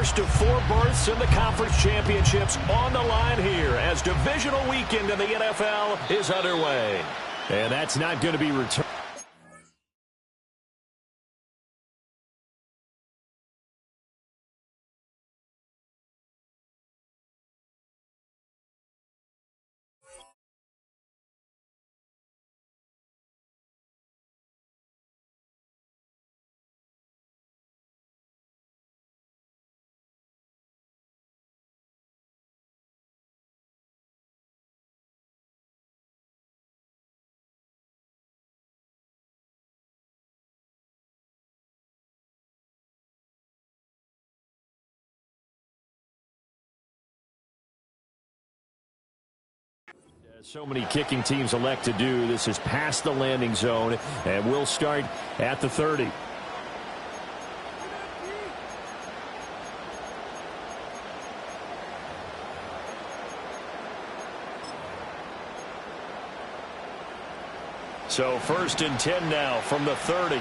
first of 4 berths in the conference championships on the line here as divisional weekend in the NFL is underway. And that's not going to be returned. So many kicking teams elect to do. This is past the landing zone, and we'll start at the 30. So 1st and 10 now from the 30.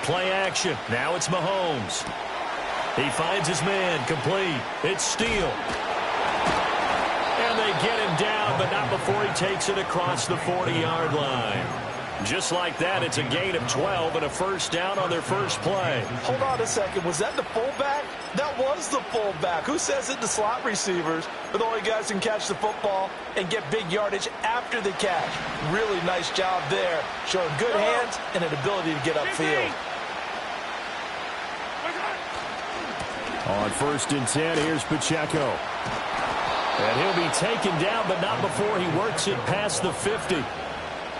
Play action. Now it's Mahomes. He finds his man, complete. It's Steele. And they get him down, but not before he takes it across the 40-yard line. Just like that, it's a gain of 12 and a first down on their first play. Hold on a second. Was that the fullback? That was the fullback. Who says it? The slot receivers are the only guys who can catch the football and get big yardage after the catch. Really nice job there, showing good hands and an ability to get upfield. On 1st and 10, here's Pacheco. And he'll be taken down, but not before he works it past the 50.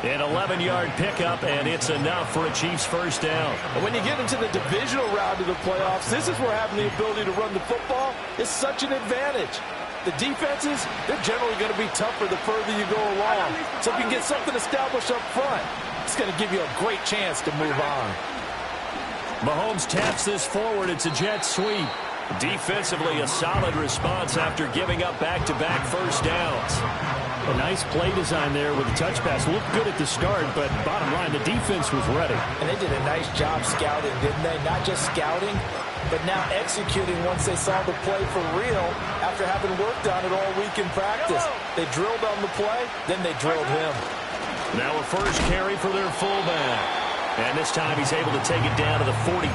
An 11-yard pickup, and it's enough for a Chiefs first down. And when you get into the divisional round of the playoffs, this is where having the ability to run the football is such an advantage. The defenses, they're generally going to be tougher the further you go along. So if you can get something established up front, it's going to give you a great chance to move on. Mahomes taps this forward. It's a jet sweep. Defensively, a solid response after giving up back-to-back first downs. A nice play design there with a touch pass. Looked good at the start, but bottom line, the defense was ready. And they did a nice job scouting, didn't they? Not just scouting, but now executing once they saw the play for real after having worked on it all week in practice. They drilled on the play, then they drilled him. Now a first carry for their fullback. And this time he's able to take it down to the 42.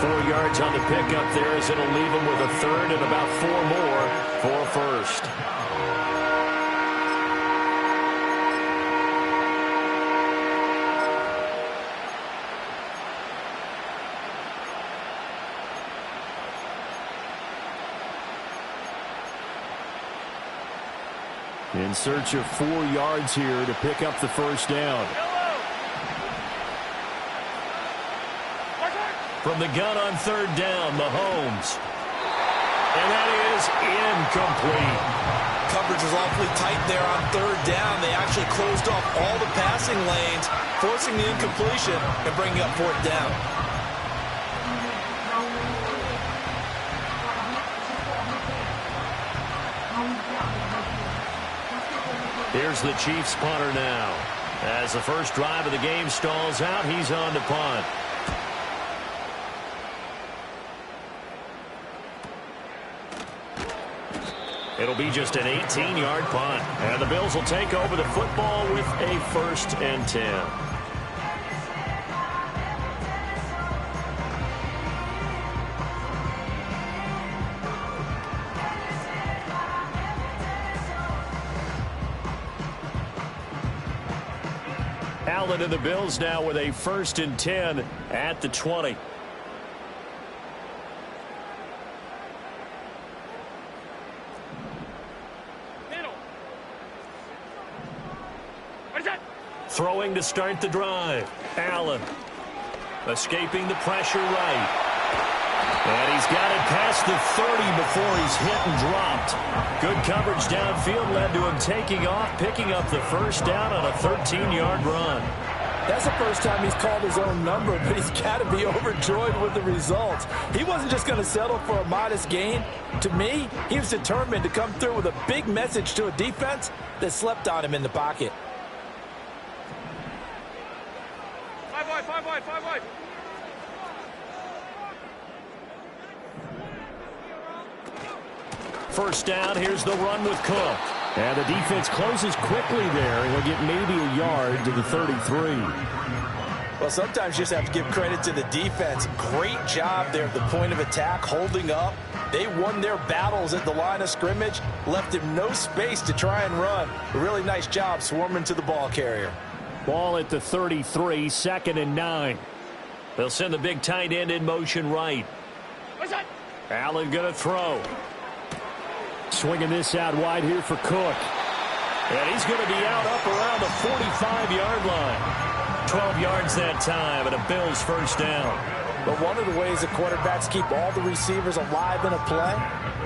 4 yards on the pickup there as it'll leave him with a third and about 4 more for a first. In search of 4 yards here to pick up the first down. From the gun on 3rd down, Mahomes. And that is incomplete. Coverage was awfully tight there on 3rd down. They actually closed off all the passing lanes, forcing the incompletion and bringing up 4th down. Here's the Chiefs punter now. As the first drive of the game stalls out, he's on to punt. It'll be just an 18-yard punt. And the Bills will take over the football with a 1st and 10. Allen and the Bills now with a 1st and 10 at the 20. Throwing to start the drive. Allen escaping the pressure right. And he's got it past the 30 before he's hit and dropped. Good coverage downfield led to him taking off, picking up the first down on a 13-yard run. That's the first time he's called his own number, but he's got to be overjoyed with the results. He wasn't just going to settle for a modest gain. To me, he was determined to come through with a big message to a defense that slept on him in the pocket. Five wide. first down. Here's the run with Cook. And the defense closes quickly there. He'll get maybe a yard to the 33. Well, sometimes you just have to give credit to the defense. Great job there at the point of attack, holding up. They won their battles at the line of scrimmage, left him no space to try and run. A really nice job swarming to the ball carrier. Ball at the 33, 2nd and 9. They'll send the big tight end in motion right. Allen going to throw. Swinging this out wide here for Cook. And he's going to be out up around the 45-yard line. 12 yards that time, and a Bills first down. But one of the ways that quarterbacks keep all the receivers alive in a play,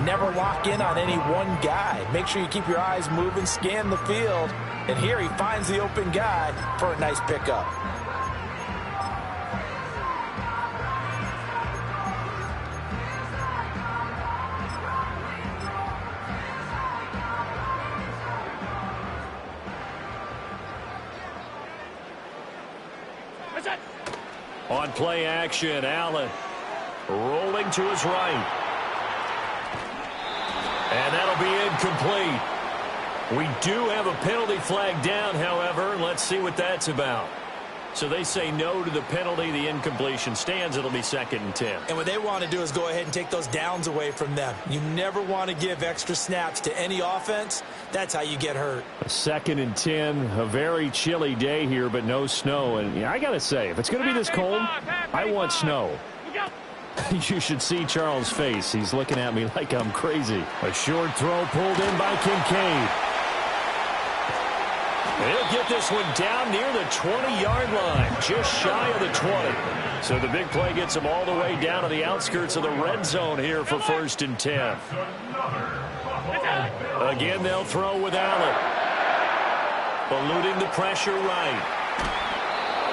never lock in on any one guy. Make sure you keep your eyes moving, scan the field, and here he finds the open guy for a nice pickup. On play action, Allen rolling to his right. And that'll be incomplete. We do have a penalty flag down, however. Let's see what that's about. So they say no to the penalty. The incompletion stands. It'll be 2nd and 10. And what they want to do is go ahead and take those downs away from them. You never want to give extra snaps to any offense. That's how you get hurt. 2nd and 10, a very chilly day here, but no snow. And yeah, I got to say, if it's going to be this cold, I want snow. You should see Charles' face. He's looking at me like I'm crazy. A short throw pulled in by Kincaid. He'll get this one down near the 20-yard line, just shy of the 20. So the big play gets him all the way down to the outskirts of the red zone here for 1st and 10. Again, they'll throw with Allen. Eluding the pressure right.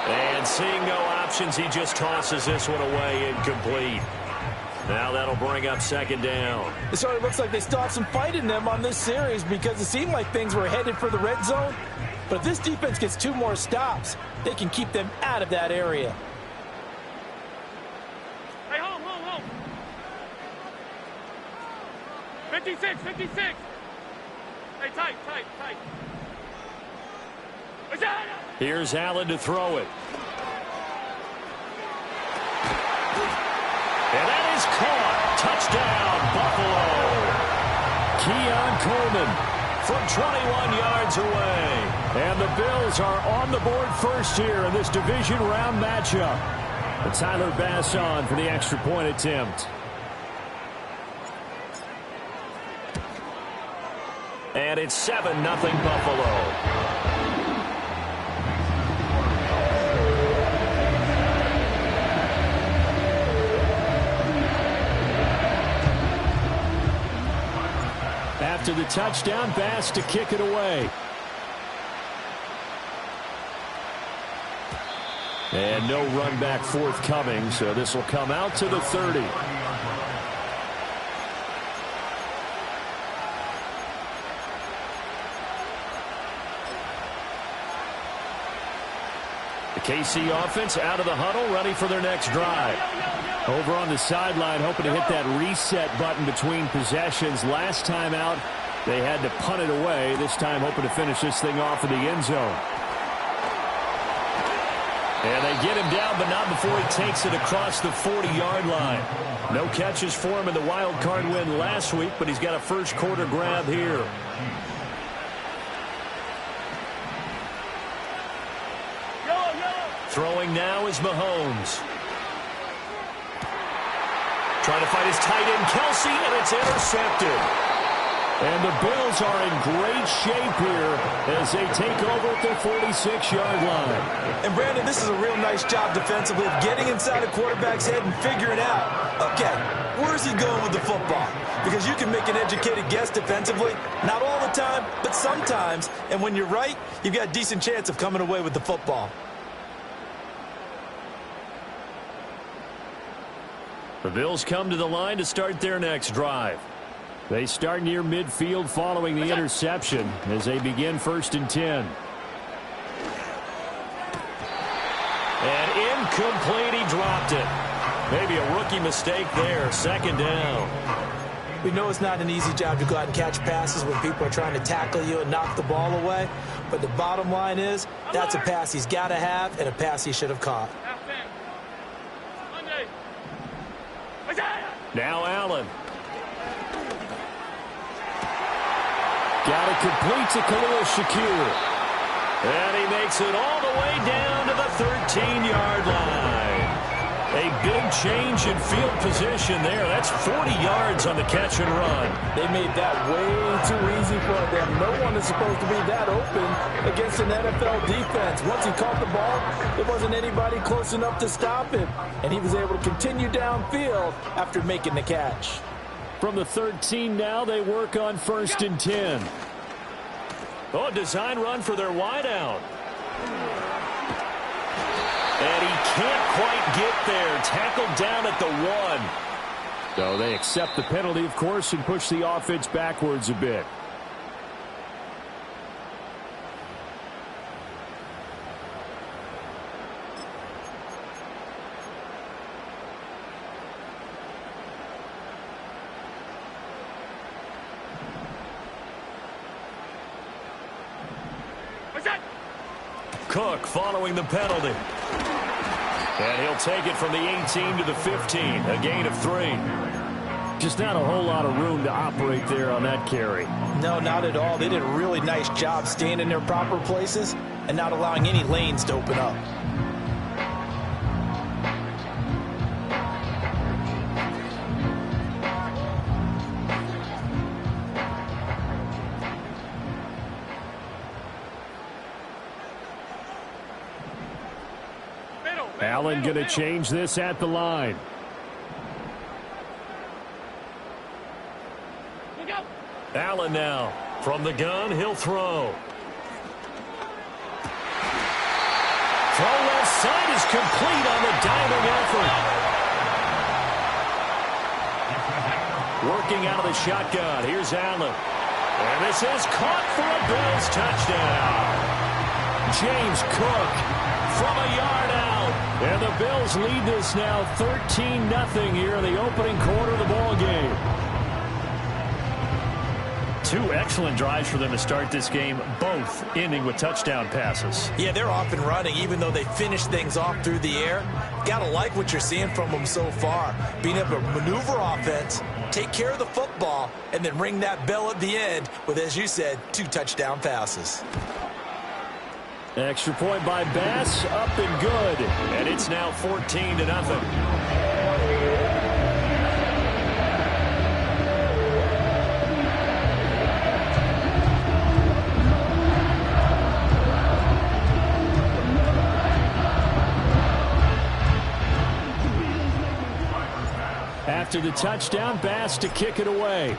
And seeing no options, he just tosses this one away, incomplete. Now that'll bring up 2nd down. It sort of looks like they still have some fight in them on this series because it seemed like things were headed for the red zone. But if this defense gets 2 more stops, they can keep them out of that area. Hey, home. 56. Hey, tight. Here's Allen to throw it. And that is caught. Touchdown, Buffalo. Keon Coleman from 21 yards away. And the Bills are on the board first here in this division round matchup. And Tyler Bass on for the extra point attempt. And it's 7-0 Buffalo. After the touchdown, Bass to kick it away. And no run back forthcoming, so this will come out to the 30. The KC offense out of the huddle, ready for their next drive. Over on the sideline, hoping to hit that reset button between possessions. Last time out, they had to punt it away. This time, hoping to finish this thing off in the end zone. And they get him down, but not before he takes it across the 40-yard line. No catches for him in the wild card win last week, but he's got a first quarter grab here. Throwing now is Mahomes. Trying to fight his tight end, Kelsey, and it's intercepted. And the Bills are in great shape here as they take over at their 46-yard line. And, Brandon, this is a real nice job defensively of getting inside a quarterback's head and figuring out, okay, where's he going with the football? Because you can make an educated guess defensively, not all the time, but sometimes. And when you're right, you've got a decent chance of coming away with the football. The Bills come to the line to start their next drive. They start near midfield following the interception as they begin 1st and 10. And incomplete, he dropped it. Maybe a rookie mistake there, 2nd down. We know it's not an easy job to go out and catch passes when people are trying to tackle you and knock the ball away. But the bottom line is, that's a pass he's got to have and a pass he should have caught. Now Allen. Got it complete to Khalil Shakir. And he makes it all the way down to the 13-yard line. A big change in field position there. That's 40 yards on the catch and run. They made that way too easy for them. No one is supposed to be that open against an NFL defense. Once he caught the ball, there wasn't anybody close enough to stop him. And he was able to continue downfield after making the catch. From the 13 now, they work on 1st and 10. Oh, design run for their wideout. And he can't quite get there. Tackled down at the 1. So they accept the penalty, of course, and push the offense backwards a bit. Cook following the penalty. And he'll take it from the 18 to the 15. A gain of 3. Just not a whole lot of room to operate there on that carry. No, not at all. They did a really nice job staying in their proper places and not allowing any lanes to open up. Allen going to change this at the line. Allen now. From the gun, he'll throw. Throw left side is complete on the diving effort. Working out of the shotgun. Here's Allen. And this is caught for a Bills touchdown. James Cook from a yard out. And the Bills lead this now 13-0 here in the opening quarter of the ball game. 2 excellent drives for them to start this game, both ending with touchdown passes. Yeah, they're off and running, even though they finished things off through the air. Gotta like what you're seeing from them so far. Being able to maneuver offense, take care of the football, and then ring that bell at the end with, as you said, 2 touchdown passes. Extra point by Bass, up and good. And it's now 14-0. After the touchdown, Bass to kick it away.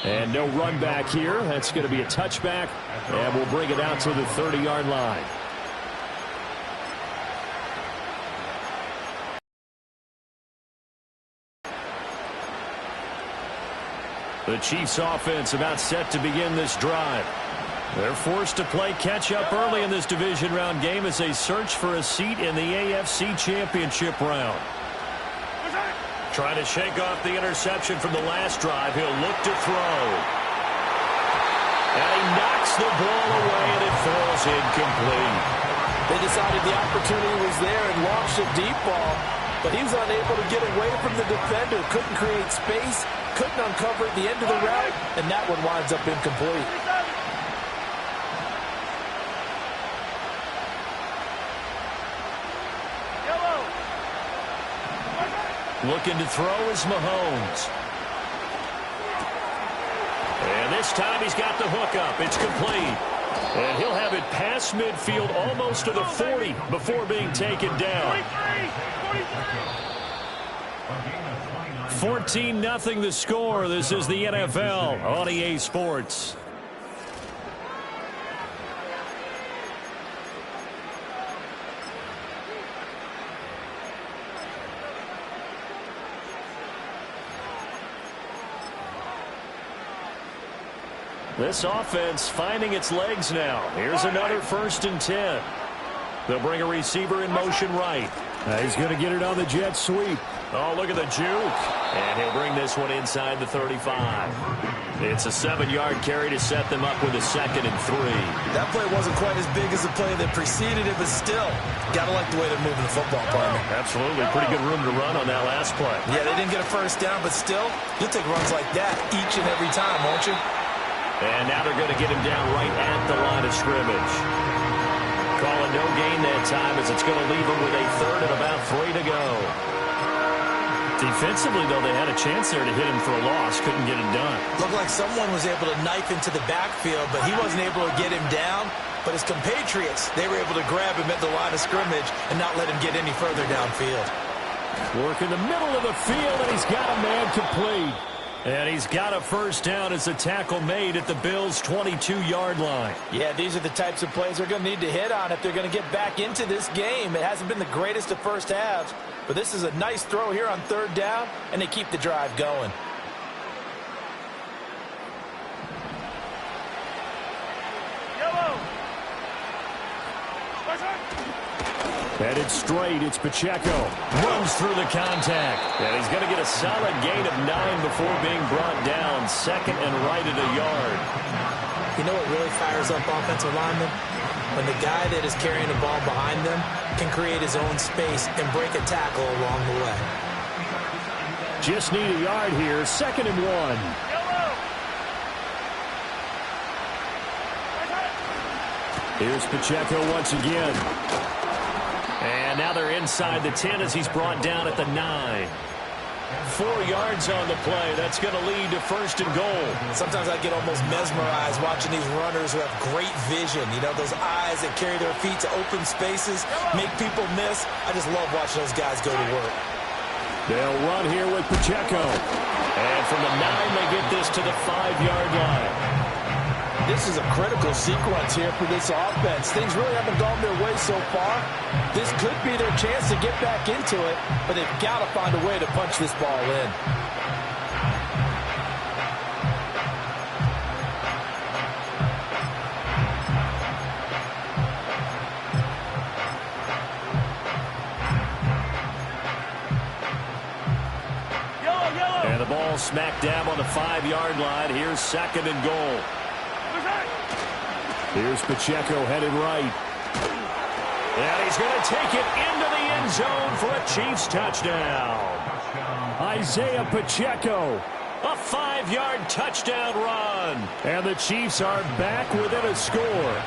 And no run back here. That's going to be a touchback, and we'll bring it out to the 30-yard line. The Chiefs offense about set to begin this drive. They're forced to play catch-up early in this division round game as they search for a seat in the AFC Championship round. Trying to shake off the interception from the last drive. He'll look to throw. And he knocks the ball away, and it falls incomplete. They decided the opportunity was there and launched a deep ball, but he was unable to get away from the defender. Couldn't create space, couldn't uncover at the end of the route, and that one winds up incomplete. Looking to throw is Mahomes. And this time he's got the hook up. It's complete. And he'll have it past midfield almost to the 40 before being taken down. 14-0 the score. This is the NFL on EA Sports. This offense finding its legs now. Here's another 1st and 10. They'll bring a receiver in motion right. He's going to get it on the jet sweep. Oh, look at the juke. And he'll bring this one inside the 35. It's a 7-yard carry to set them up with a 2nd and 3. That play wasn't quite as big as the play that preceded it, but still, got to like the way they're moving the football, partner. Absolutely. Pretty good room to run on that last play. Yeah, they didn't get a first down, but still, you'll take runs like that each and every time, won't you? And now they're going to get him down right at the line of scrimmage. Calling no gain that time as it's going to leave him with a 3rd and about 3 to go. Defensively, though, they had a chance there to hit him for a loss. Couldn't get it done. Looked like someone was able to knife into the backfield, but he wasn't able to get him down. But his compatriots, they were able to grab him at the line of scrimmage and not let him get any further downfield. Work in the middle of the field, and he's got a man complete. And he's got a first down as the tackle made at the Bills' 22-yard line. Yeah, these are the types of plays they're going to need to hit on if they're going to get back into this game. It hasn't been the greatest of first halves, but this is a nice throw here on 3rd down, and they keep the drive going. Headed straight, it's Pacheco. Runs through the contact. And he's going to get a solid gain of 9 before being brought down. 2nd and right at a yard. You know what really fires up offensive linemen? When the guy that is carrying the ball behind them can create his own space and break a tackle along the way. Just need a yard here. 2nd and 1. Here's Pacheco once again. And now they're inside the 10 as he's brought down at the 9. 4 yards on the play. That's going to lead to 1st and goal. Sometimes I get almost mesmerized watching these runners who have great vision. You know, those eyes that carry their feet to open spaces, make people miss. I just love watching those guys go to work. They'll run here with Pacheco. And from the 9, they get this to the 5-yard line. This is a critical sequence here for this offense. Things really haven't gone their way so far. This could be their chance to get back into it, but they've got to find a way to punch this ball in. And the ball smack dab on the 5-yard line. Here's 2nd and goal. Here's Pacheco headed right. And he's going to take it into the end zone for a Chiefs touchdown. Isaiah Pacheco. A 5-yard touchdown run. And the Chiefs are back within a score.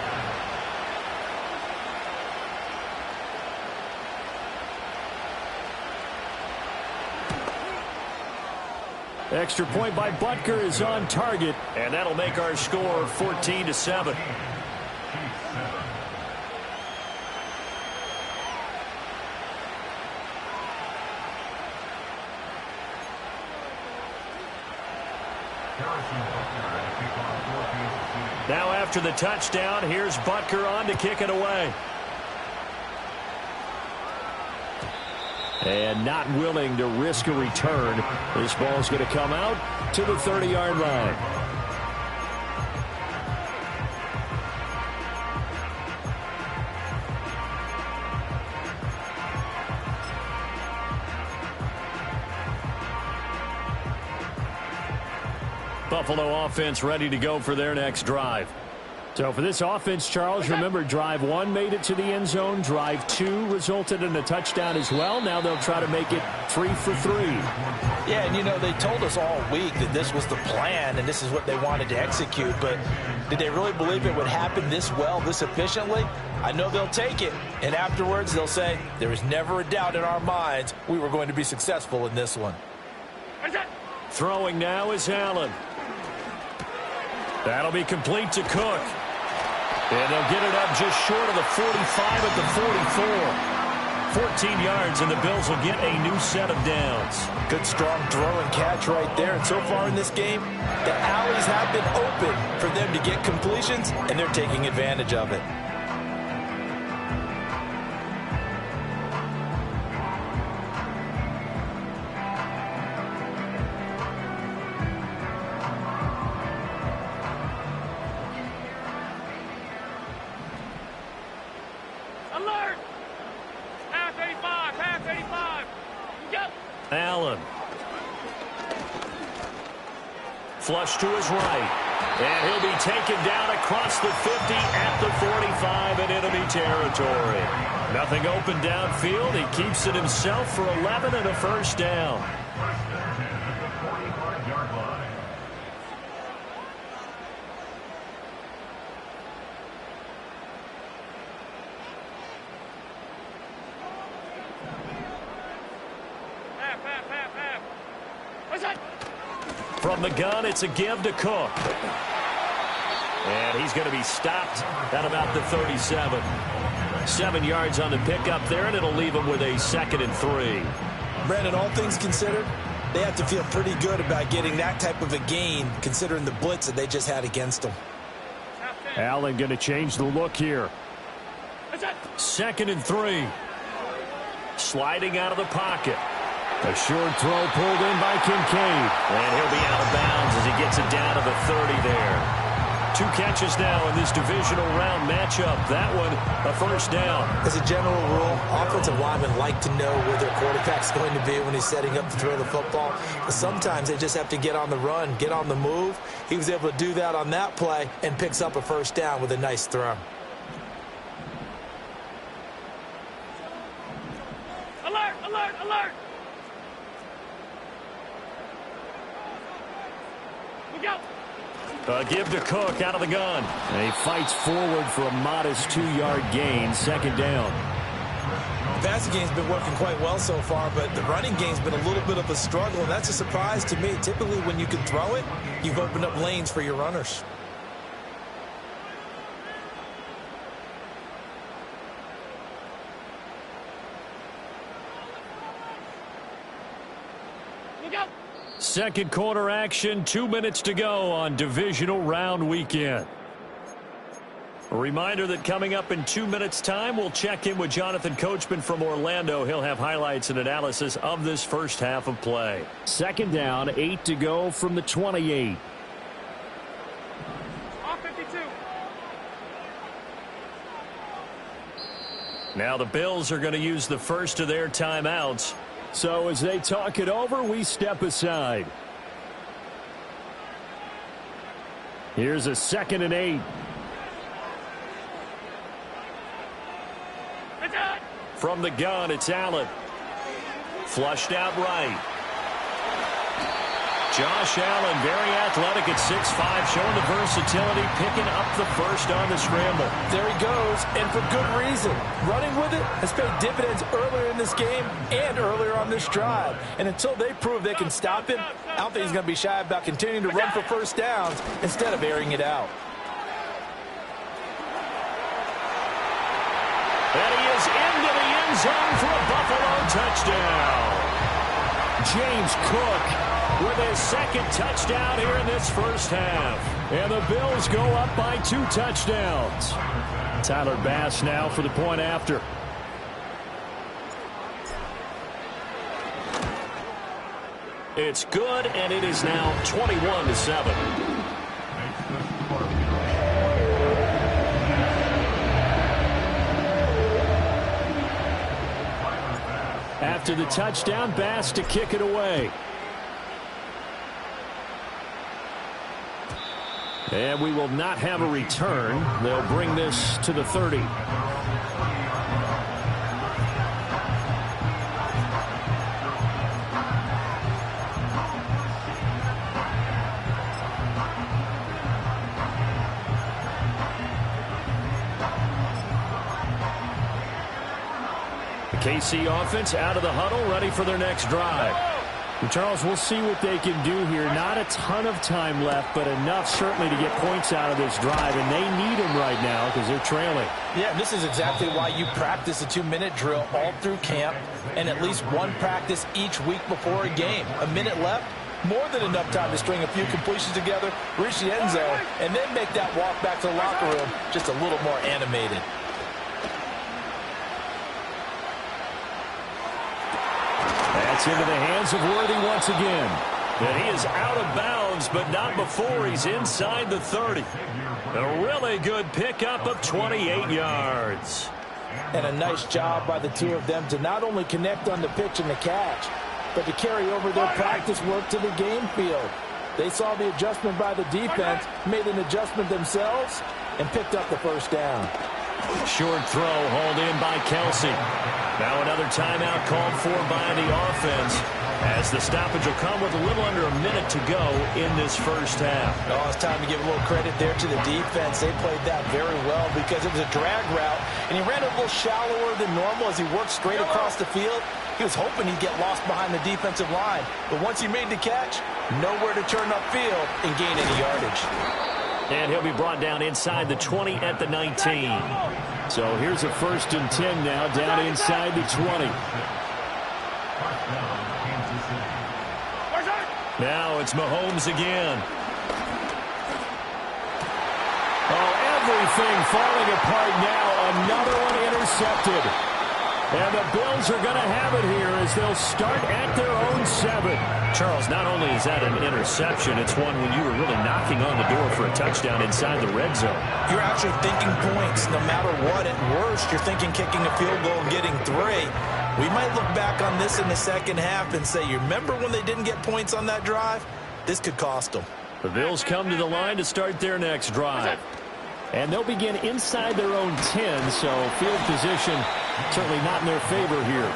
Extra point by Butker is on target. And that'll make our score 14-7. Now after the touchdown, here's Butker on to kick it away. And not willing to risk a return. This ball's going to come out to the 30-yard line. Buffalo offense ready to go for their next drive. So for this offense, Charles, remember drive 1 made it to the end zone. Drive 2 resulted in a touchdown as well. Now they'll try to make it 3 for 3. Yeah, and you know, they told us all week that this was the plan and this is what they wanted to execute. But did they really believe it would happen this well, this efficiently? I know they'll take it. And afterwards, they'll say, there was never a doubt in our minds we were going to be successful in this one. Throwing now is Allen. That'll be complete to Cook. And they'll get it up just short of the 45 at the 44. 14 yards, and the Bills will get a new set of downs. Good, strong throw and catch right there. And so far in this game, the alleys have been open for them to get completions, and they're taking advantage of it. Alert! Pass 85, pass! Allen. Flush to his right. And he'll be taken down across the 50 at the 45 in enemy territory. Nothing open downfield. He keeps it himself for 11 and a first down. From the gun, it's a give to Cook. And he's going to be stopped at about the 37. 7 yards on the pickup there, and it'll leave him with a 2nd and 3. Brandon, all things considered, they have to feel pretty good about getting that type of a gain, considering the blitz that they just had against them. Allen going to change the look here. 2nd and 3. Sliding out of the pocket. A short throw pulled in by Kincaid. And he'll be out of bounds as he gets it down to the 30 there. 2 catches now in this divisional round matchup. That one, a first down. As a general rule, offensive linemen like to know where their quarterback's going to be when he's setting up to throw the football. But sometimes they just have to get on the run, get on the move. He was able to do that on that play and picks up a first down with a nice throw. Alert, alert, alert! Look out! Give to Cook out of the gun. And he fights forward for a modest 2-yard gain. 2nd down. The passing game's been working quite well so far, but the running game's been a little bit of a struggle, and that's a surprise to me. Typically, when you can throw it, you've opened up lanes for your runners. Look out! Second quarter action, 2 minutes to go on divisional round weekend. A reminder that coming up in 2 minutes' time, we'll check in with Jonathan Coachman from Orlando. He'll have highlights and analysis of this first half of play. 2nd down, 8 to go from the 28. Off 52. Now the Bills are going to use the first of their timeouts. So as they talk it over, we step aside. Here's a 2nd and 8. From the gun, it's Allen. Flushed out right. Josh Allen, very athletic at 6'5", showing the versatility, picking up the first on the scramble. There he goes, and for good reason. Running with it has paid dividends earlier in this game and earlier on this drive. And until they prove they can stop him, I don't think he's going to be shy about continuing to run for first downs instead of airing it out. And he is into the end zone for a Buffalo touchdown. James Cook with his 2nd touchdown here in this first half. And the Bills go up by 2 touchdowns. Tyler Bass now for the point after. It's good, and it is now 21-7. After the touchdown, Bass to kick it away. And we will not have a return. They'll bring this to the 30. The KC offense out of the huddle, ready for their next drive. And Charles, we'll see what they can do here. Not a ton of time left, but enough certainly to get points out of this drive, and they need them right now because they're trailing. Yeah, and this is exactly why you practice a 2-minute drill all through camp and at least one practice each week before a game. A minute left, more than enough time to string a few completions together, reach the end zone, and then make that walk back to the locker room just a little more animated. That's into the hands of Worthy once again. And he is out of bounds, but not before he's inside the 30. A really good pickup of 28 yards. And a nice job by the two of them to not only connect on the pitch and the catch, but to carry over their practice work to the game field. They saw the adjustment by the defense, made an adjustment themselves, and picked up the first down. Short throw hauled in by Kelsey. Now another timeout called for by the offense, as the stoppage will come with a little under a minute to go in this first half. Oh, it's time to give a little credit there to the defense. They played that very well because it was a drag route, and he ran a little shallower than normal as he worked straight across the field. He was hoping he'd get lost behind the defensive line, but once he made the catch, nowhere to turn upfield and gain any yardage. And he'll be brought down inside the 20 at the 19. So here's a 1st and 10 now, down inside the 20. Now it's Mahomes again. Oh, everything falling apart now. Another one intercepted. And the Bills are going to have it here as they'll start at their own 7. Charles, not only is that an interception, it's one when you were really knocking on the door for a touchdown inside the red zone. You're actually thinking points no matter what. At worst, you're thinking kicking a field goal and getting 3. We might look back on this in the second half and say, you remember when they didn't get points on that drive? This could cost them. The Bills come to the line to start their next drive. And they'll begin inside their own 10, so field position certainly not in their favor here.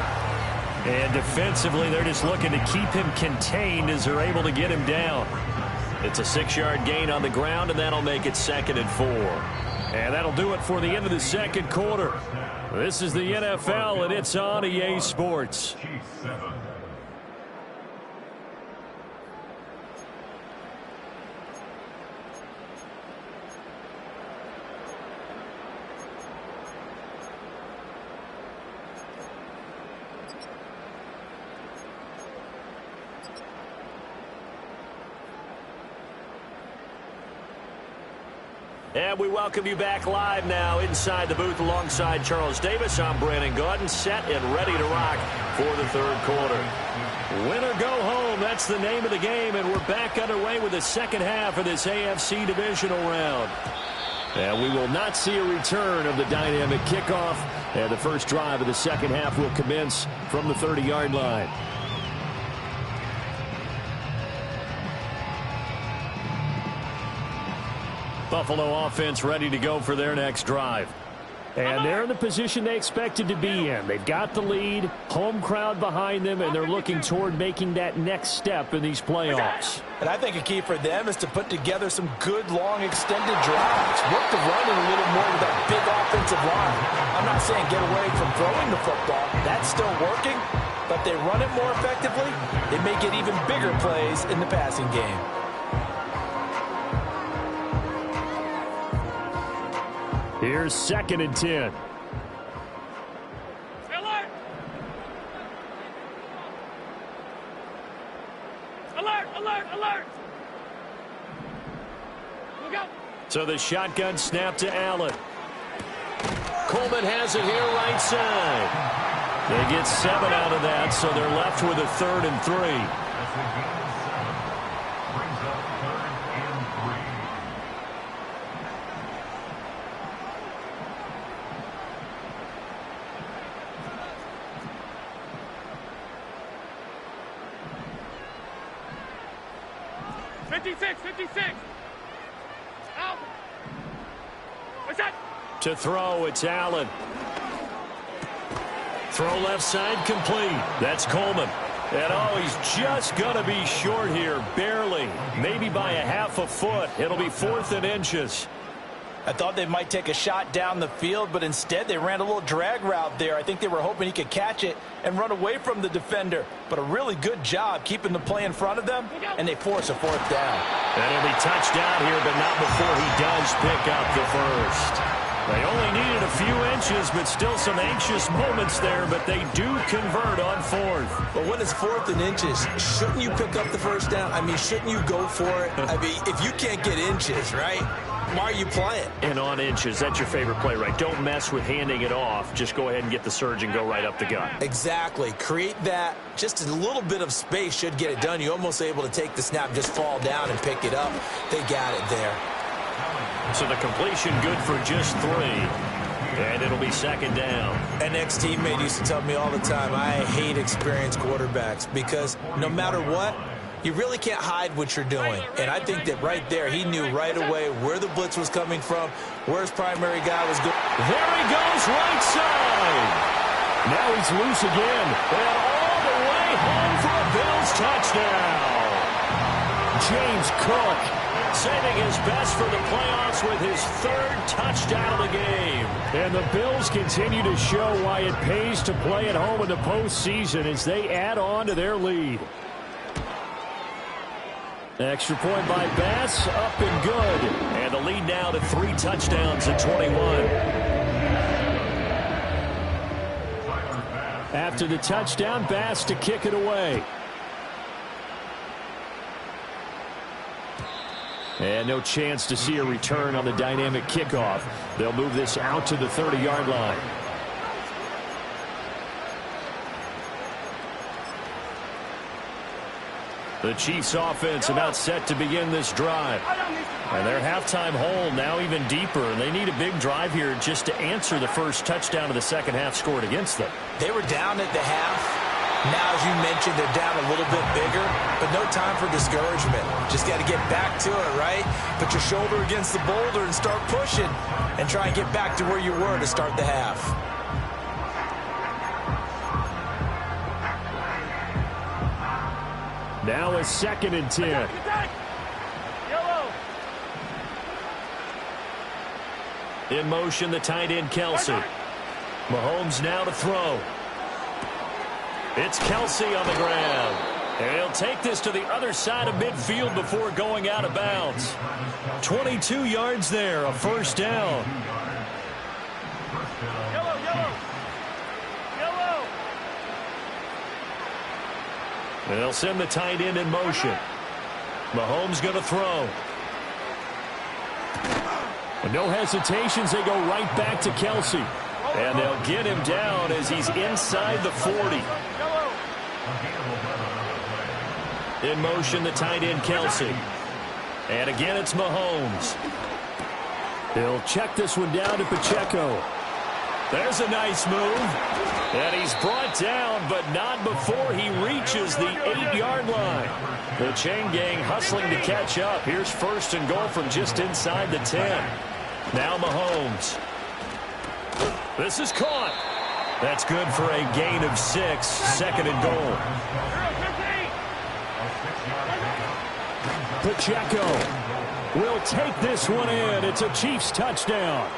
And defensively, they're just looking to keep him contained as they're able to get him down. It's a 6-yard gain on the ground, and that'll make it 2nd and 4. And that'll do it for the end of the second quarter. This is the NFL, and it's on EA Sports. And we welcome you back live now inside the booth alongside Charles Davis. I'm Brandon Gaudin, set and ready to rock for the third quarter. Win or go home, that's the name of the game, and we're back underway with the second half of this AFC Divisional round. And we will not see a return of the dynamic kickoff, and the first drive of the second half will commence from the 30-yard line. Buffalo offense ready to go for their next drive. And they're in the position they expected to be in. They've got the lead, home crowd behind them, and they're looking toward making that next step in these playoffs. And I think a key for them is to put together some good, long, extended drives. Work the run in a little more with that big offensive line. I'm not saying get away from throwing the football. That's still working, but they run it more effectively. They may get even bigger plays in the passing game. Here's 2nd and 10. Alert! Alert! Alert! Alert! Look out! So the shotgun snap to Allen. Coleman has it here right side. They get 7 out of that, so they're left with a 3rd and 3. Out! What's that? To throw, it's Allen. Throw left side complete. That's Coleman. And oh, he's just going to be short here, barely. Maybe by a half a foot. It'll be 4th and inches. I thought they might take a shot down the field, but instead they ran a little drag route there. I think they were hoping he could catch it and run away from the defender. But a really good job keeping the play in front of them, and they force a 4th down. And he'll be touched down here, but not before he does pick up the first. They only needed a few inches, but still some anxious moments there, but they do convert on 4th. But when it's 4th and inches, shouldn't you pick up the first down? I mean, shouldn't you go for it? I mean, if you can't get inches, right? Why are you playing? And on inches, that's your favorite play, right? Don't mess with handing it off. Just go ahead and get the surge and go right up the gut. Exactly. Create that. Just a little bit of space should get it done. You're almost able to take the snap, just fall down and pick it up. They got it there. So the completion good for just 3. And it'll be second down. An ex-teammate used to tell me all the time, I hate experienced quarterbacks because no matter what, you really can't hide what you're doing. And I think that right there, he knew right away where the blitz was coming from, where his primary guy was going. There he goes, right side. Now he's loose again. And all the way home for a Bills touchdown. James Cook saving his best for the playoffs with his third touchdown of the game. And the Bills continue to show why it pays to play at home in the postseason as they add on to their lead. Extra point by Bass, up and good. And the lead now to 3 touchdowns at 21. After the touchdown, Bass to kick it away. And no chance to see a return on the dynamic kickoff. They'll move this out to the 30-yard line. The Chiefs offense about set to begin this drive. And their halftime hole now even deeper. And they need a big drive here just to answer the first touchdown of the second half scored against them. They were down at the half. Now, as you mentioned, they're down a little bit bigger, but no time for discouragement. Just got to get back to it, right? Put your shoulder against the boulder and start pushing and try and get back to where you were to start the half. Now a 2nd and 10. Yellow. In motion, the tight end, Kelsey. Mahomes now to throw. It's Kelsey on the ground. And he'll take this to the other side of midfield before going out of bounds. 22 yards there, a first down. Yellow, yellow. Yellow. And they'll send the tight end in motion. Mahomes going to throw. And no hesitations, they go right back to Kelsey. And they'll get him down as he's inside the 40. In motion, the tight end, Kelsey. And again, it's Mahomes. He'll check this one down to Pacheco. There's a nice move. And he's brought down, but not before he reaches the 8-yard line. The chain gang hustling to catch up. Here's first and goal from just inside the 10. Now Mahomes. This is caught. That's good for a gain of 6. Second and goal. Pacheco will take this one in. It's a Chiefs touchdown.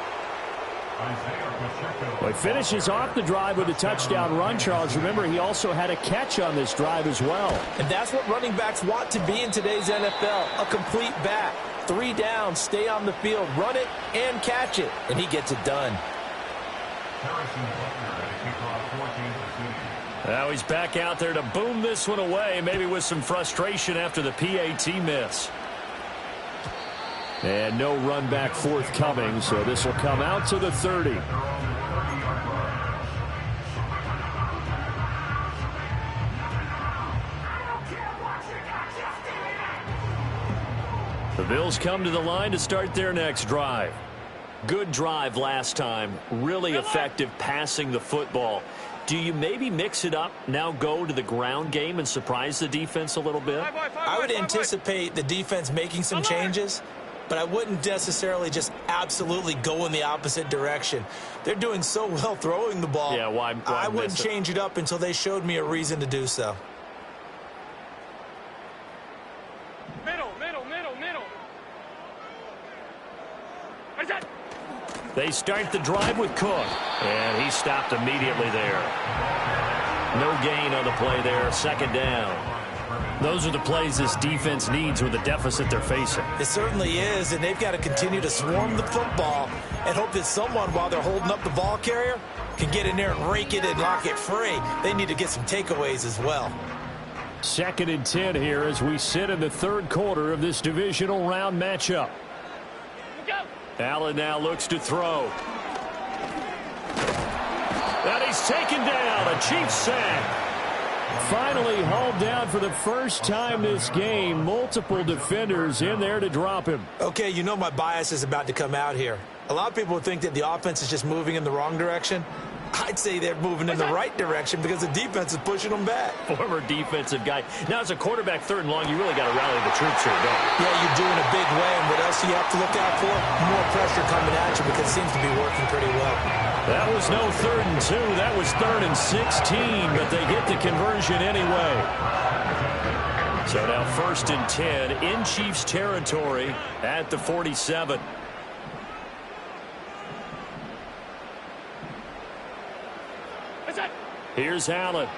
Well, he finishes off the drive with a touchdown run, Charles. Remember, he also had a catch on this drive as well. And that's what running backs want to be in today's NFL, a complete back. 3 down, stay on the field, run it, and catch it. And he gets it done. Now he's back out there to boom this one away, maybe with some frustration after the PAT miss. And no run back forthcoming, so this will come out to the 30. The Bills come to the line to start their next drive. Good drive last time. Really effective passing the football. Do you maybe mix it up, now go to the ground game and surprise the defense a little bit? I would anticipate the defense making some changes, but I wouldn't necessarily just absolutely go in the opposite direction. They're doing so well throwing the ball. Yeah, why I wouldn't miss it? change it up until they showed me a reason to do so. Middle, middle, middle, middle. Where's that? They start the drive with Cook, and he stopped immediately there. No gain on the play there, second down. Those are the plays this defense needs with the deficit they're facing. It certainly is, and they've got to continue to swarm the football and hope that someone, while they're holding up the ball carrier, can get in there and rake it and lock it free. They need to get some takeaways as well. 2nd and 10 here as we sit in the 3rd quarter of this divisional round matchup. Go. Allen now looks to throw. And he's taken down, a Chiefs sack. Finally hauled down for the first time this game. Multiple defenders in there to drop him. Okay, you know my bias is about to come out here. A lot of people would think that the offense is just moving in the wrong direction. I'd say they're moving in the right direction because the defense is pushing them back. Former defensive guy. Now, as a quarterback, 3rd and long, you really got to rally the troops here, don't you? Yeah, you do in a big way. And what else do you have to look out for? More pressure coming at you because it seems to be working pretty well. That was no 3rd and 2. That was 3rd and 16, but they get the conversion anyway. So now 1st and 10 in Chiefs territory at the 47. Here's Allen.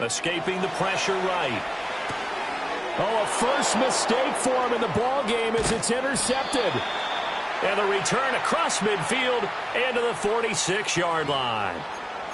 Escaping the pressure right. Oh, a first mistake for him in the ball game as it's intercepted. And the return across midfield and to the 46-yard line.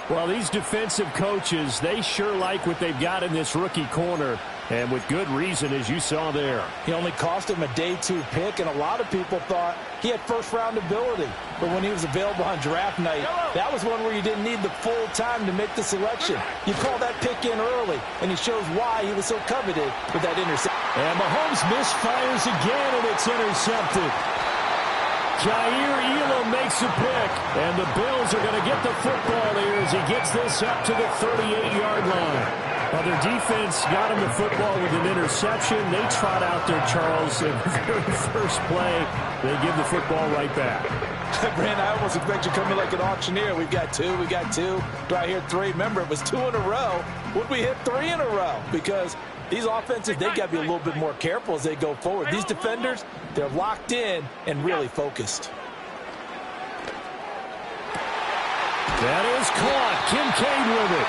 Well, these defensive coaches, they sure like what they've got in this rookie corner. And with good reason, as you saw there. He only cost him a day 2 pick, and a lot of people thought he had first-round ability. But when he was available on draft night, that was one where you didn't need the full time to make the selection. You call that pick in early, and he shows why he was so coveted with that interception. And Mahomes misfires again, and it's intercepted. Jair Elam makes a pick, and the Bills are going to get the football here as he gets this up to the 38-yard line. Well, their defense got him the football with an interception. They trot out there, Charles, in the very first play. They give the football right back. Brand, I almost expect you to come in like an auctioneer. We've got 2, we got 2. Do I hear 3? Remember, it was 2 in a row. Would we hit 3 in a row? Because these offenses, they got to be a little bit more careful as they go forward. These defenders, they're locked in and really focused. That is caught. Kincaid with it.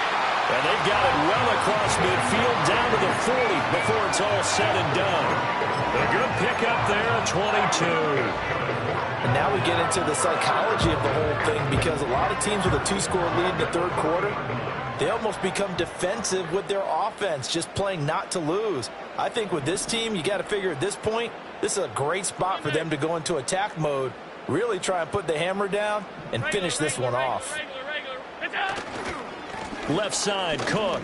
And they've got it well across midfield down to the 40 before it's all said and done. A good pickup there at 22. And now we get into the psychology of the whole thing because a lot of teams with a 2-score lead in the 3rd quarter, they almost become defensive with their offense, just playing not to lose. I think with this team, you got to figure at this point, this is a great spot for them to go into attack mode, really try and put the hammer down and finish this one off. Left side, Cook.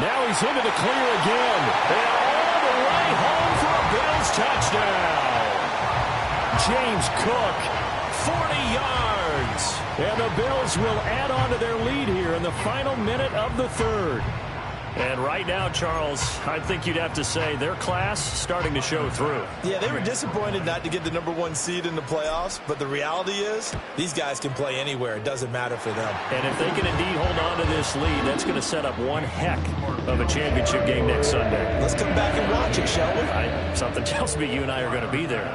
Now he's into the clear again. And all the way home for a Bills touchdown. James Cook. 40 yards. And the Bills will add on to their lead here in the final minute of the 3rd. And right now, Charles, I think you'd have to say their class starting to show through. Yeah, they were disappointed not to get the #1 seed in the playoffs, but the reality is these guys can play anywhere. It doesn't matter for them. And if they can indeed hold on to this lead, that's going to set up one heck of a championship game next Sunday. Let's come back and watch it, shall we? Something tells me you and I are going to be there.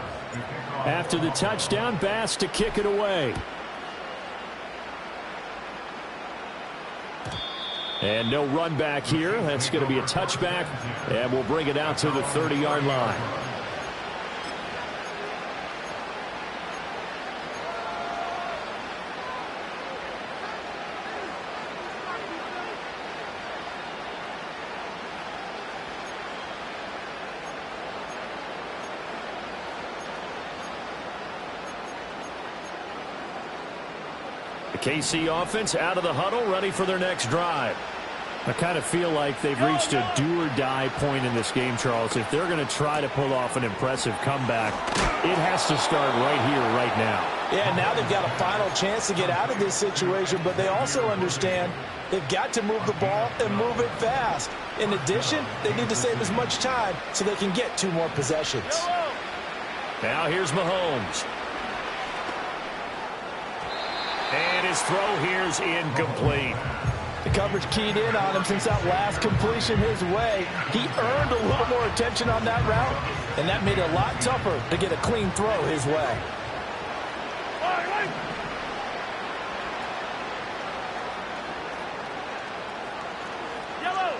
After the touchdown, Bass to kick it away. And no run back here. That's going to be a touchback, and we'll bring it out to the 30-yard line. The KC offense out of the huddle, ready for their next drive. I kind of feel like they've reached a do-or-die point in this game, Charles. If they're going to try to pull off an impressive comeback, it has to start right here, right now. Yeah, now they've got a final chance to get out of this situation, but they also understand they've got to move the ball and move it fast. In addition, they need to save as much time so they can get 2 more possessions. Now here's Mahomes. And his throw here's incomplete. The coverage keyed in on him since that last completion his way. He earned a little more attention on that route, and that made it a lot tougher to get a clean throw his way. Yellow.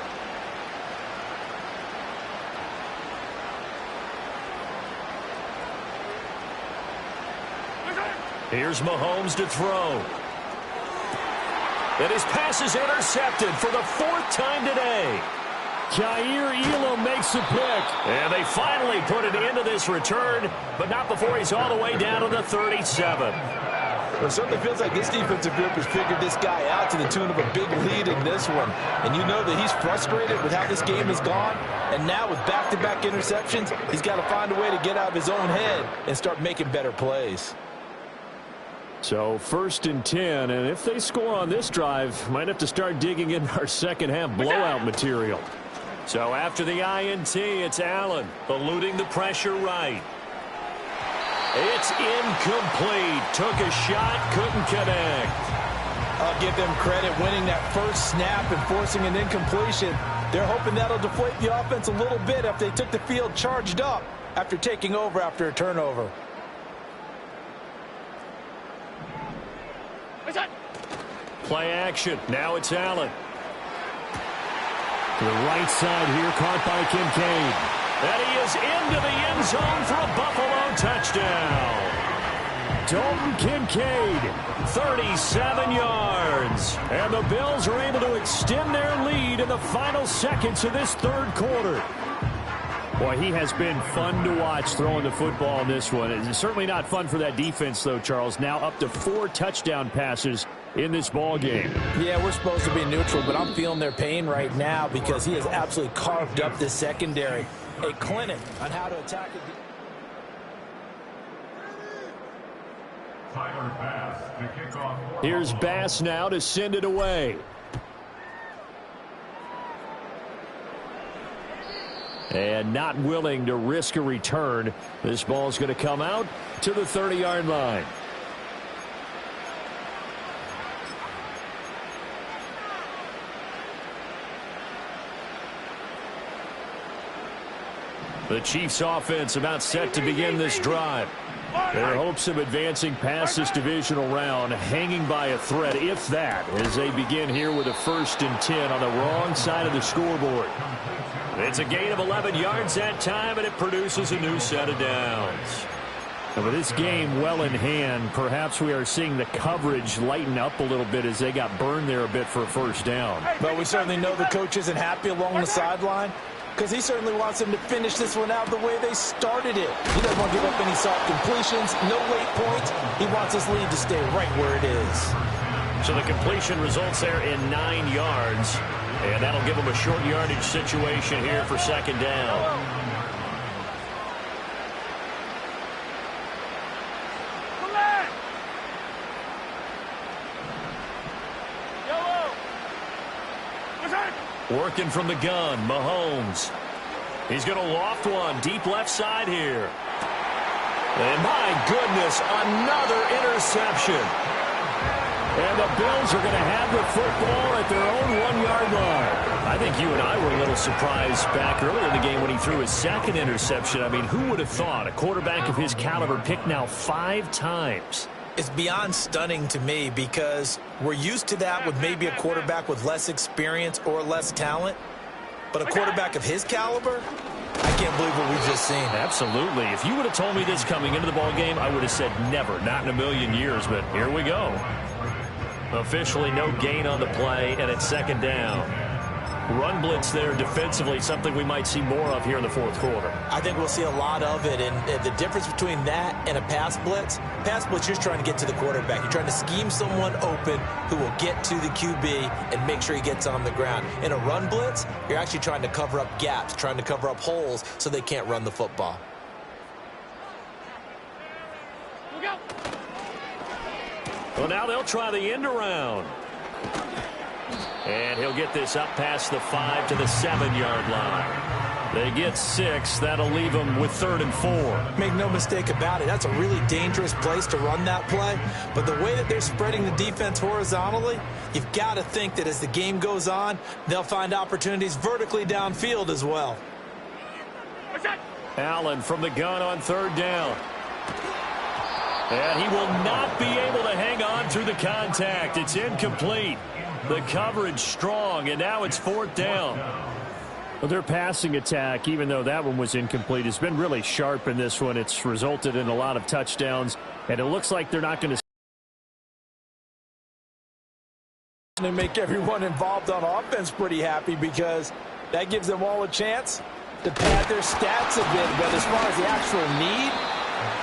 Here's Mahomes to throw. And his pass is intercepted for the 4th time today. Jair Elam makes a pick. And they finally put it into this return, but not before he's all the way down to the 37. Well, it certainly feels like this defensive group has figured this guy out to the tune of a big lead in this one. And you know that he's frustrated with how this game has gone. And now with back-to-back interceptions, he's got to find a way to get out of his own head and start making better plays. So 1st and 10, and if they score on this drive, might have to start digging in our second half blowout material. So after the INT, it's Allen eluding the pressure right. It's incomplete. Took a shot, couldn't connect. I'll give them credit winning that first snap and forcing an incompletion. They're hoping that'll deflate the offense a little bit after they took the field charged up after taking over after a turnover. Play action. Now it's Allen. To the right side here, caught by Kincaid. And he is into the end zone for a Buffalo touchdown. Dalton Kincaid, 37 yards. And the Bills are able to extend their lead in the final seconds of this third quarter. Boy, he has been fun to watch throwing the football in this one. It's certainly not fun for that defense, though, Charles. Now up to 4 touchdown passes in this ball game. Yeah, we're supposed to be neutral, but I'm feeling their pain right now because he has absolutely carved up this secondary. A clinic on how to attack it. Here's Bass now to send it away. And not willing to risk a return. This ball's going to come out to the 30-yard line. The Chiefs offense about set to begin this drive. Their hopes of advancing past this divisional round hanging by a thread, if that, as they begin here with a 1st and 10 on the wrong side of the scoreboard. It's a gain of 11 yards that time, and it produces a new set of downs. And with this game well in hand, perhaps we are seeing the coverage lighten up a little bit as they got burned there a bit for a 1st down. But we certainly know the coach isn't happy along the sideline because he certainly wants them to finish this one out the way they started it. He doesn't want to give up any soft completions, no late points. He wants his lead to stay right where it is. So the completion results there in 9 yards. And that'll give them a short yardage situation here for 2nd down. Working from the gun, Mahomes. He's going to loft one deep left side here. And my goodness, another interception. And the Bills are going to have the football at their own 1-yard line. I think you and I were a little surprised back earlier in the game when he threw his 2nd interception. I mean, who would have thought a quarterback of his caliber picked now 5 times? It's beyond stunning to me because we're used to that with maybe a quarterback with less experience or less talent. But a quarterback of his caliber, I can't believe what we've just seen. Absolutely. If you would have told me this coming into the ball game, I would have said never, not in a million years. But here we go. Officially no gain on the play, and it's 2nd down. Run blitz there defensively, something we might see more of here in the 4th quarter. I think we'll see a lot of it, and the difference between that and a pass blitz, you're trying to get to the quarterback. You're trying to scheme someone open who will get to the QB and make sure he gets on the ground. In a run blitz, you're actually trying to cover up gaps, trying to cover up holes so they can't run the football. Well, now they'll try the end around. And he'll get this up past the 5 to the 7-yard line. They get 6. That'll leave them with 3rd and 4. Make no mistake about it. That's a really dangerous place to run that play. But the way that they're spreading the defense horizontally, you've got to think that as the game goes on, they'll find opportunities vertically downfield as well. Allen from the gun on 3rd down. And he will not be able to hang on through the contact. It's incomplete. The coverage strong, and now it's 4th down. Well, their passing attack, even though that one was incomplete, has been really sharp in this one. It's resulted in a lot of touchdowns, and it looks like they're not going to make everyone involved on offense pretty happy because that gives them all a chance to pad their stats a bit. But as far as the actual need,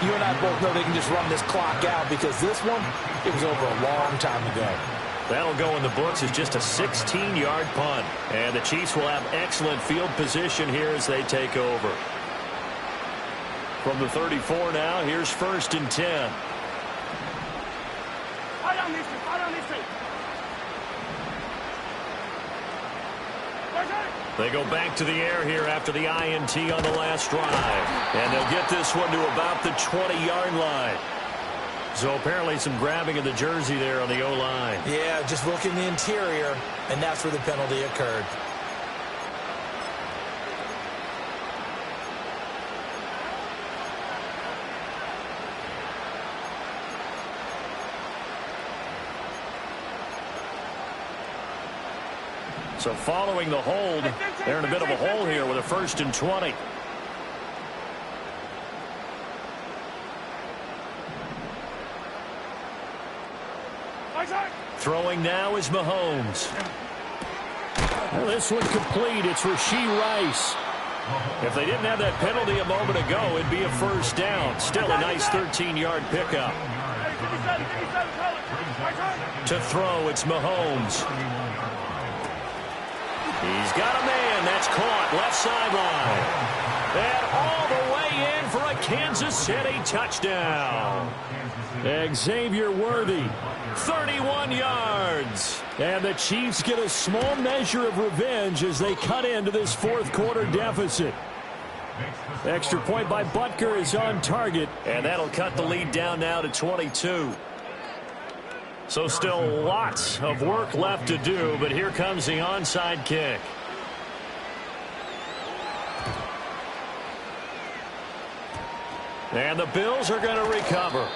You and I both know they can just run this clock out because this one, it was over a long time ago. That'll go in the books as just a 16-yard punt. And the Chiefs will have excellent field position here as they take over. From the 34 now, here's 1st and 10. They go back to the air here after the INT on the last drive. And they'll get this one to about the 20-yard line. So apparently some grabbing of the jersey there on the O-line. Yeah, just look in the interior, and that's where the penalty occurred. So following the hold, they're in a bit of a hole here with a 1st and 20. Throwing now is Mahomes. Well, this one complete. It's Rashee Rice. If they didn't have that penalty a moment ago, it'd be a 1st down. Still a nice 13-yard pickup. To throw, it's Mahomes. He's got a man. That's caught. Left sideline. And all the way in for a Kansas City touchdown. Xavier Worthy, 31 yards. And the Chiefs get a small measure of revenge as they cut into this 4th quarter deficit. Extra point by Butker is on target. And that'll cut the lead down now to 22. So still lots of work left to do, but here comes the onside kick. And the Bills are going to recover.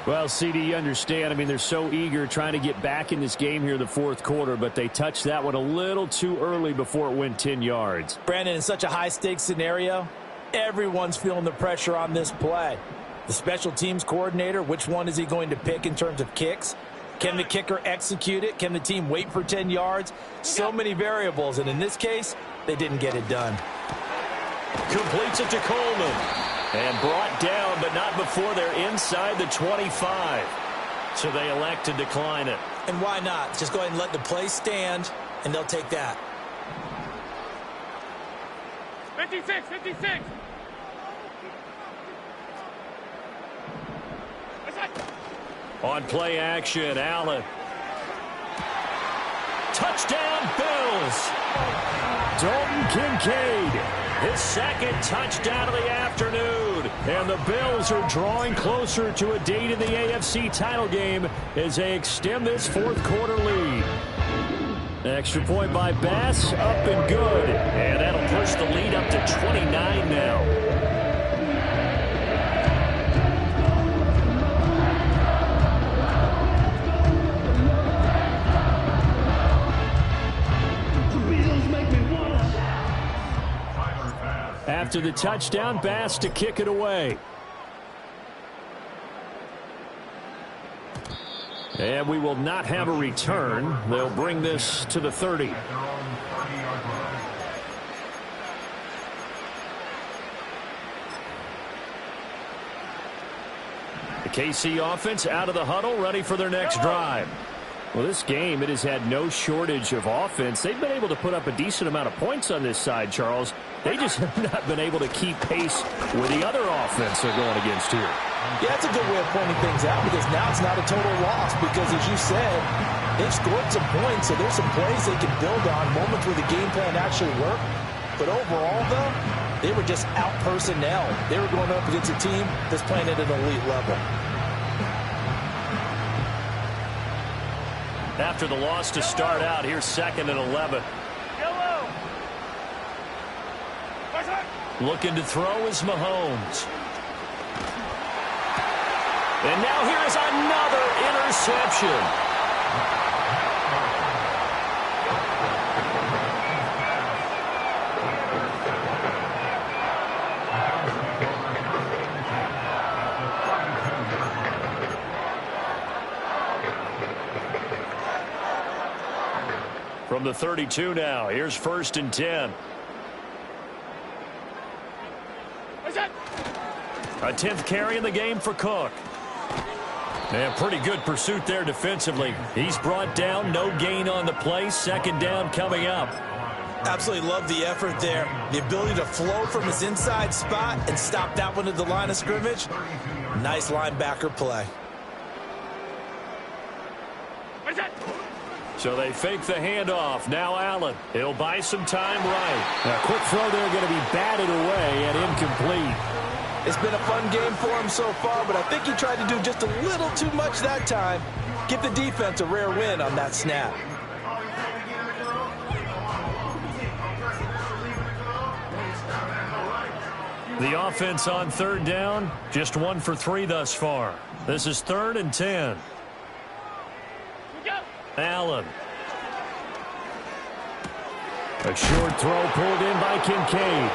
Well, CD, you understand. I mean, they're so eager trying to get back in this game here in the 4th quarter, but they touched that one a little too early before it went 10 yards. Brandon, in such a high-stakes scenario, everyone's feeling the pressure on this play. The special teams coordinator, which one is he going to pick in terms of kicks? Can the kicker execute it? Can the team wait for 10 yards? So many variables, and in this case, they didn't get it done. Completes it to Coleman. And brought down, but not before they're inside the 25. So they elect to decline it. And why not? Just go ahead and let the play stand, and they'll take that. 56, 56. On play action, Allen. Touchdown, Bills. Dalton Kincaid, His 2nd touchdown of the afternoon. And the Bills are drawing closer to a date in the AFC title game as they extend this 4th quarter lead. extra point by Bass, up and good. And that'll push the lead up to 29 now. After the touchdown, Bass to kick it away. And we will not have a return. They'll bring this to the 30. The KC offense out of the huddle, ready for their next drive. Well, this game, it has had no shortage of offense. They've been able to put up a decent amount of points on this side, Charles. They just have not been able to keep pace with the other offense they're going against here. Yeah, that's a good way of pointing things out because now it's not a total loss because, as you said, they've scored some points, so there's some plays they can build on, moments where the game plan actually worked. But overall, though, they were just out personnel. They were going up against a team that's playing at an elite level. After the loss to start out, here's 2nd and 11. Looking to throw is Mahomes. And now here is another interception. From the 32 now, here's 1st and 10. A 10th carry in the game for Cook. And pretty good pursuit there defensively. He's brought down, no gain on the play. Second down coming up. Absolutely love the effort there. The ability to flow from his inside spot and stop that one at the line of scrimmage. Nice linebacker play. So they fake the handoff. Now Allen. He'll buy some time right. A quick throw there going to be batted away and incomplete. It's been a fun game for him so far, but I think he tried to do just a little too much that time. Give the defense a rare win on that snap. The offense on third down, just 1 for 3 thus far. This is 3rd and 10. Allen. A short throw pulled in by Kincaid.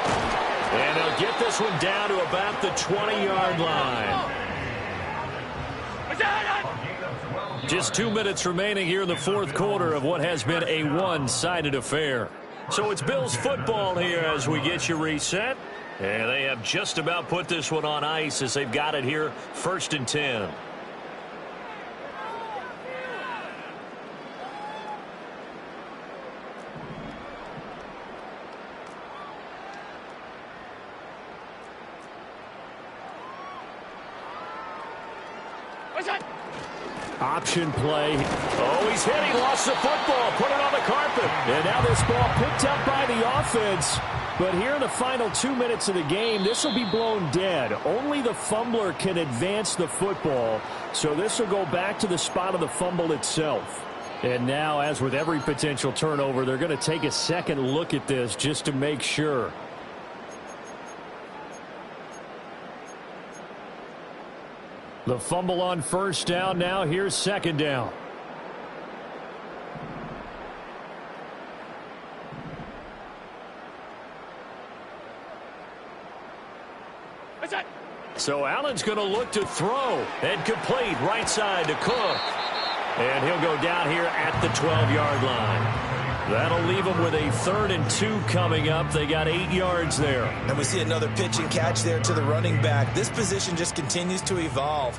And they'll get this one down to about the 20-yard line. Just 2 minutes remaining here in the 4th quarter of what has been a one-sided affair. So it's Bills football here as we get you reset. And they have just about put this one on ice as they've got it here, 1st and 10. Option play. Oh, he's hit. He lost the football. Put it on the carpet. And now this ball picked up by the offense. But here in the final 2 minutes of the game, this will be blown dead. Only the fumbler can advance the football. So this will go back to the spot of the fumble itself. And now, as with every potential turnover, they're going to take a second look at this just to make sure. The fumble on first down. Now here's second down. So Allen's going to look to throw. And complete right side to Cook. And he'll go down here at the 12-yard line. That'll leave them with a 3rd and 2 coming up. They got 8 yards there. And we see another pitch and catch there to the running back. This position just continues to evolve.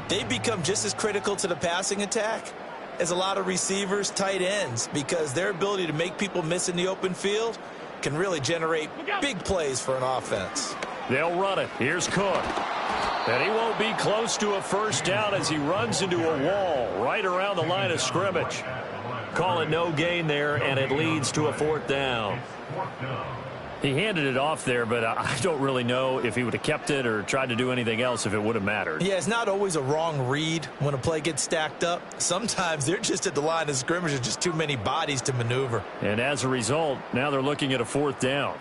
They've become just as critical to the passing attack as a lot of receivers, tight ends, because their ability to make people miss in the open field can really generate big plays for an offense. They'll run it. Here's Cook. And he won't be close to a first down as he runs into a wall right around the line of scrimmage. Call it no gain there, and it leads to a 4th down. He handed it off there, but I don't really know if he would have kept it or tried to do anything else if it would have mattered. Yeah, it's not always a wrong read when a play gets stacked up. Sometimes they're just at the line of scrimmage. There's just too many bodies to maneuver. And as a result, now they're looking at a 4th down.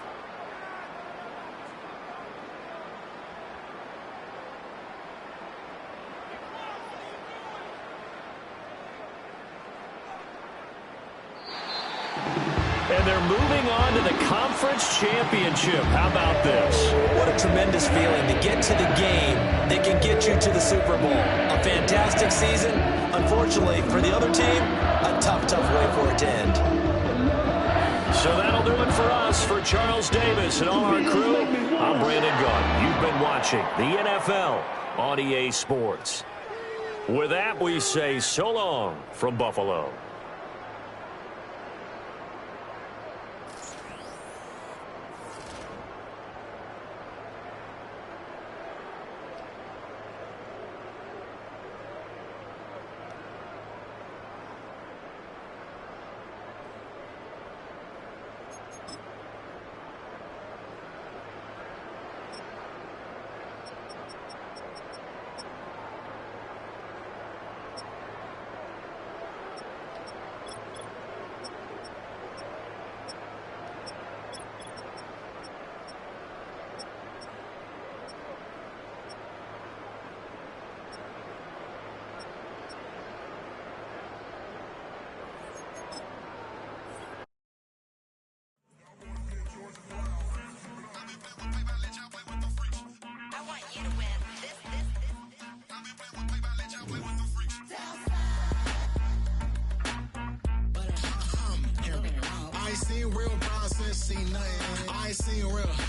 And they're moving on to the conference championship. How about this? What a tremendous feeling to get to the game that can get you to the Super Bowl. A fantastic season. Unfortunately, for the other team, a tough way for it to end. So that'll do it for us. For Charles Davis and all our crew, I'm Brandon Gunn. You've been watching the NFL on EA Sports. With that, we say so long from Buffalo. I ain't seen real process, see nothing. I ain't seen real.